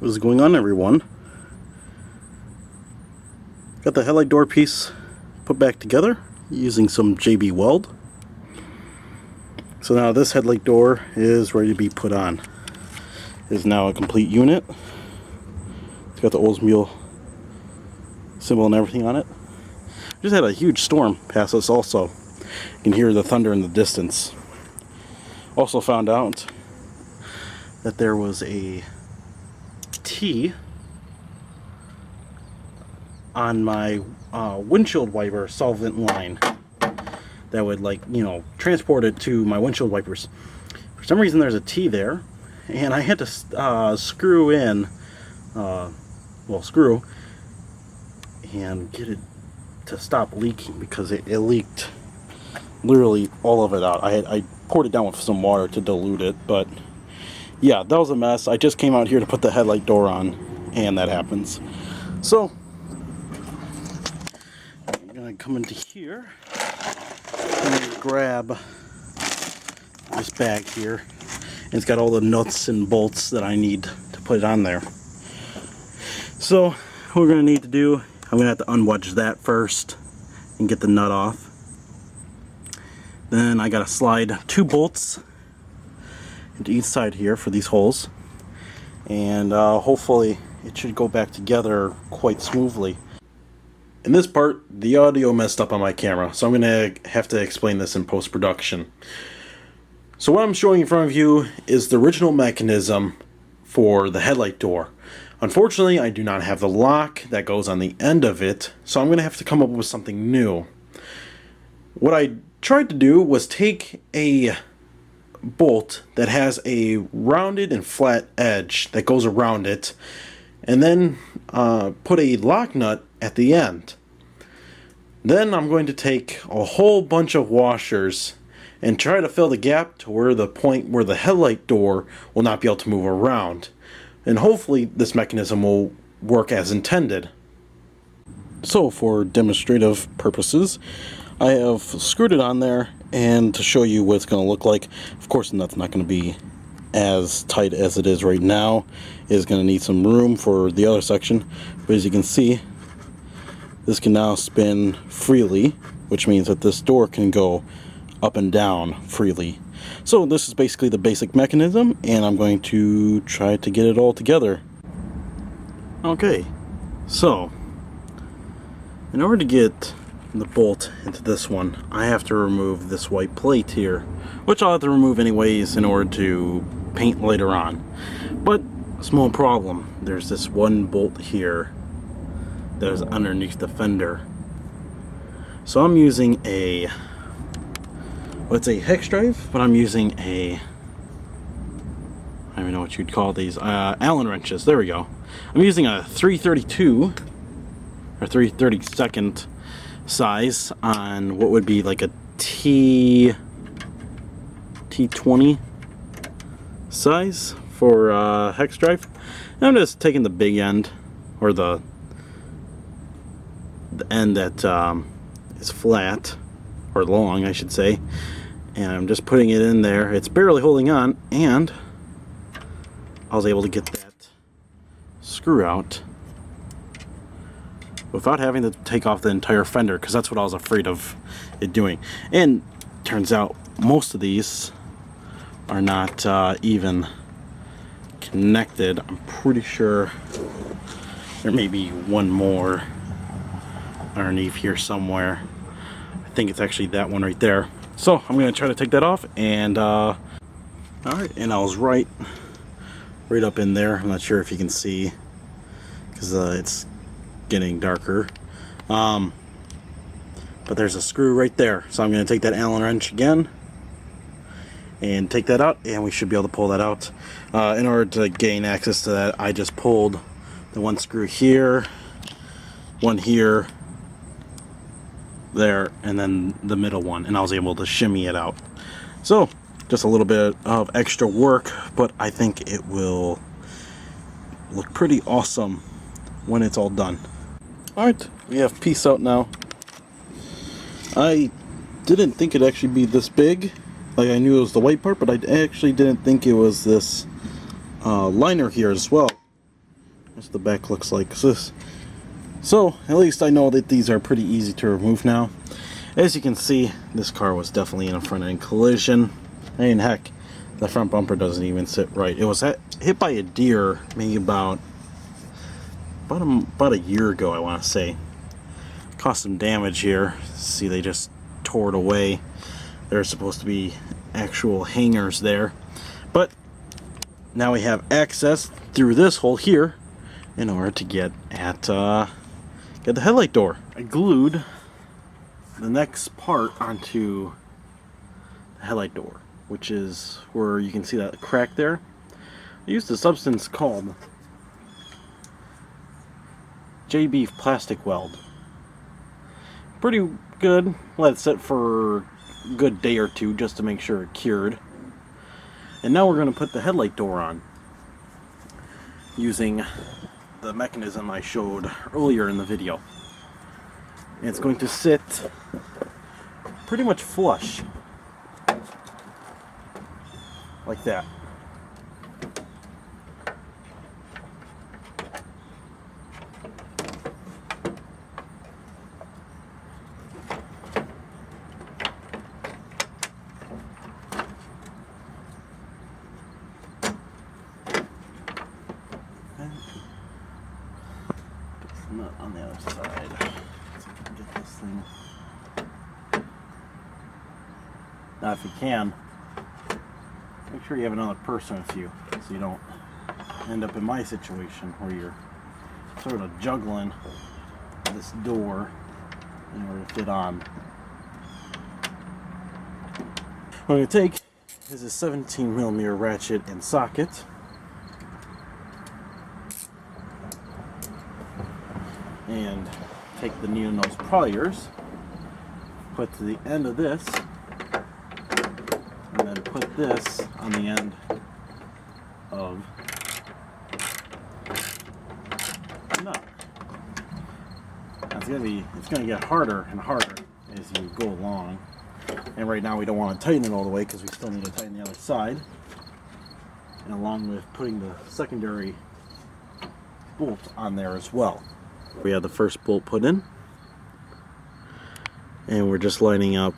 What is going on, everyone? Got the headlight door piece put back together using some JB Weld. So now this headlight door is ready to be put on. It is now a complete unit. It's got the Oldsmobile symbol and everything on it. Just had a huge storm pass us also. You can hear the thunder in the distance. Also found out that there was a T on my windshield wiper solvent line that would, like, you know, transport it to my windshield wipers. For some reason there's a T there, and I had to screw in, screw and get it to stop leaking, because it leaked literally all of it out. I poured it down with some water to dilute it, but yeah, that was a mess. I just came out here to put the headlight door on, and that happens. So I'm gonna come into here and grab this bag here, and it's got all the nuts and bolts that I need to put it on there. So what we're gonna need to do, I'm gonna have to unwedge that first and get the nut off. Then I gotta slide 2 bolts into each side here for these holes, and hopefully it should go back together quite smoothly. In this part, the audio messed up on my camera, so I'm gonna have to explain this in post-production. So what I'm showing in front of you is the original mechanism for the headlight door. Unfortunately, I do not have the lock that goes on the end of it, so I'm gonna have to come up with something new. What I tried to do was take a bolt that has a rounded and flat edge that goes around it, and then put a lock nut at the end. Then I'm going to take a whole bunch of washers and try to fill the gap to where the point where the headlight door will not be able to move around, and hopefully this mechanism will work as intended. So for demonstrative purposes, I have screwed it on there, and to show you what it's going to look like. Of course, the nut's not going to be as tight as it is right now. It is going to need some room for the other section, but as you can see, this can now spin freely, which means that this door can go up and down freely. So this is basically the basic mechanism, and I'm going to try to get it all together. Okay, so in order to get the bolt into this one, I have to remove this white plate here, which I'll have to remove anyways in order to paint later on. But small problem, there's this one bolt here that is underneath the fender. So I'm using a, well, it's a hex drive, but I'm using a, I don't even know what you'd call these, Allen wrenches. There we go. I'm using a 332 or 332nd size on what would be like a T20 size for hex drive. And I'm just taking the big end, or the end that is flat, or long I should say, and I'm just putting it in there. It's barely holding on, and I was able to get that screw out without having to take off the entire fender, because that's what I was afraid of it doing. And turns out most of these are not even connected. I'm pretty sure there may be one more underneath here somewhere. I think it's actually that one right there. So I'm going to try to take that off, and alright, and I was right up in there. I'm not sure if you can see, because it's getting darker, but there's a screw right there. So I'm going to take that Allen wrench again and take that out, and we should be able to pull that out. In order to gain access to that, I just pulled the one screw here, one here, there, and then the middle one, and I was able to shimmy it out. So just a little bit of extra work, but I think it will look pretty awesome when it's all done. Alright, we have piece out now. I didn't think it'd actually be this big. Like, I knew it was the white part, but I actually didn't think it was this liner here as well. That's what the back looks like. So at least I know that these are pretty easy to remove now. As you can see, this car was definitely in a front-end collision. I mean, heck, the front bumper doesn't even sit right. It was hit by a deer maybe about a year ago, I want to say. Caused some damage here. See, they just tore it away. There's supposed to be actual hangers there, but now we have access through this hole here in order to get the headlight door. I glued the next part onto the headlight door, which is where you can see that crack there. I used a substance called J-Beef plastic weld. Pretty good. Let it sit for a good day or two just to make sure it cured. And now we're going to put the headlight door on using the mechanism I showed earlier in the video. And it's going to sit pretty much flush like that. Nut on the other side. Let's see if I can get this thing. Now, if you can, make sure you have another person with you, so you don't end up in my situation where you're sort of juggling this door in order to fit on. What I'm going to take is a 17mm ratchet and socket. And take the needle nose pliers, put to the end of this, and then put this on the end of the nut. It's gonna get harder and harder as you go along. And right now we don't want to tighten it all the way because we still need to tighten the other side. And along with putting the secondary bolt on there as well. We have the first bolt put in, and we're just lining up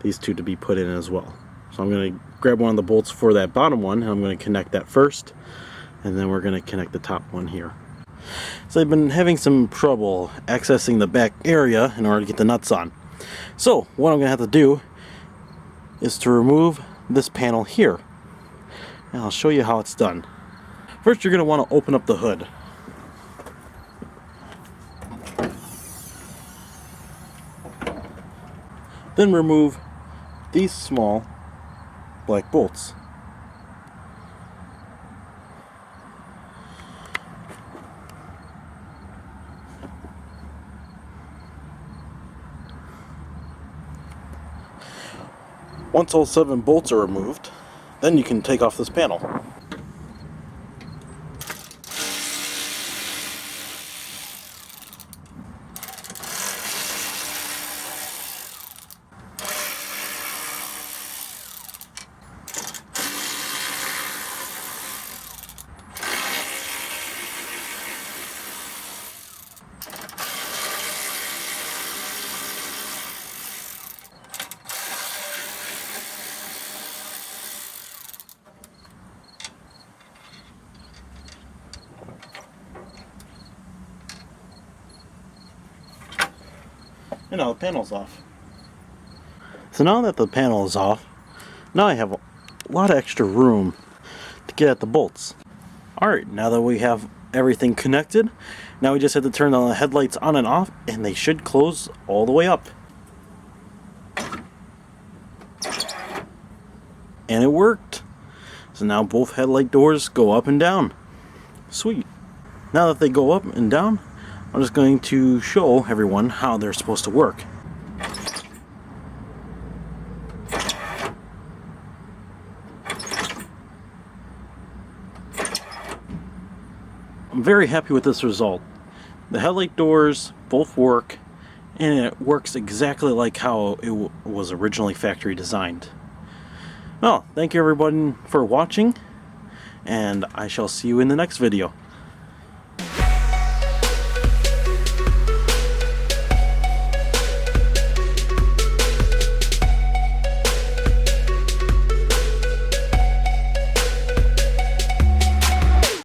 these two to be put in as well. So I'm going to grab one of the bolts for that bottom one, and I'm going to connect that first, and then we're going to connect the top one here. So I've been having some trouble accessing the back area in order to get the nuts on. So what I'm going to have to do is to remove this panel here, and I'll show you how it's done. First, you're going to want to open up the hood. Then remove these small black bolts. Once all 7 bolts are removed, then you can take off this panel. And now the panel's off. So now that the panel is off, now I have a lot of extra room to get at the bolts. Alright, now that we have everything connected, now we just have to turn the headlights on and off, and they should close all the way up. And it worked. So now both headlight doors go up and down. Sweet. Now that they go up and down, I'm just going to show everyone how they're supposed to work. I'm very happy with this result. The headlight doors both work, and it works exactly like how it was originally factory designed. Well, thank you everyone for watching, and I shall see you in the next video.